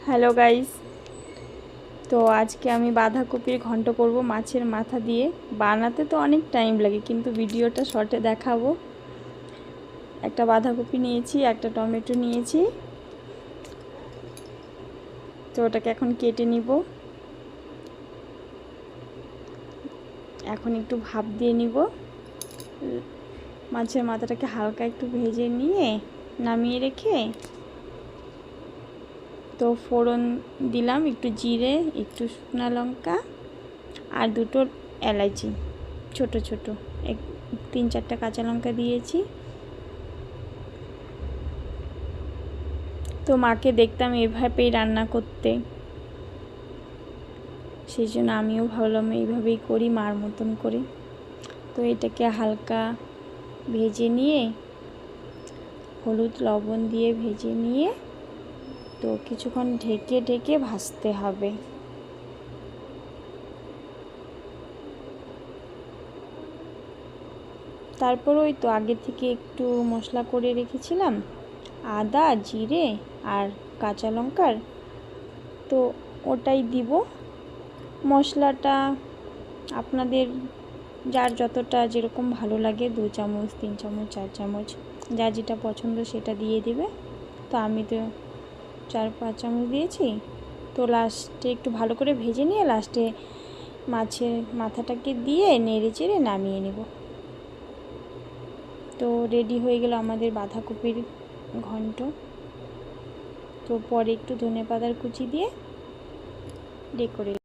Hello guys, তো আজকে আমি বাঁধাকপির ঘন্ট করব মাছের মাথা দিয়ে। বানাতে তো অনেক টাইম লাগে, কিন্তু ভিডিওটা শর্টে দেখাবো। একটা বাঁধাকপি নিয়েছি, একটা টমেটো নিয়েছি, তো ওটাকে এখন কেটে নিব। এখন একটু ভাপ দিয়ে নিব। মাছের মাথাটাকে হালকা একটু ভেজে নিয়ে নামিয়ে রেখে, তো ফোড়ন দিলাম একটু জিরে, একটু শুকনো লঙ্কা আর দুটো এলাচি ছোট ছোট, 3-4টা কাঁচা লঙ্কা দিয়েছি। তো মাকে দেখতাম এভাবেই রান্না করতে, সেই জন্য আমিও ভাবলাম এইভাবেই করি মার মতন করে। তো এটাকে হালকা ভেজে নিয়ে, হলুদ লবণ দিয়ে ভেজে নিয়ে, তো কিছুক্ষণ ঢেকে ঢেকে ভাজতে হবে। তারপর ওই তো আগে থেকে একটু মশলা করে রেখেছিলাম, আদা, জিরে আর কাঁচা লঙ্কার, তো ওটাই দিব। মশলাটা আপনাদের যার যতটা যেরকম ভালো লাগে, 2 চামচ, 3 চামচ, 4 চামচ, যার যেটা পছন্দ সেটা দিয়ে দেবে। তো আমি তো 4-5 চামচ দিয়েছি। তো লাস্টে একটু ভালো করে ভেজে নিয়ে লাস্টে মাছের মাথাটাকে দিয়ে নেড়ে চেড়ে নামিয়ে নেব। তো রেডি হয়ে গেল আমাদের বাঁধাকপির ঘন্ট। তো পরে একটু ধনেপাতার কুচি দিয়ে ডেকোরেট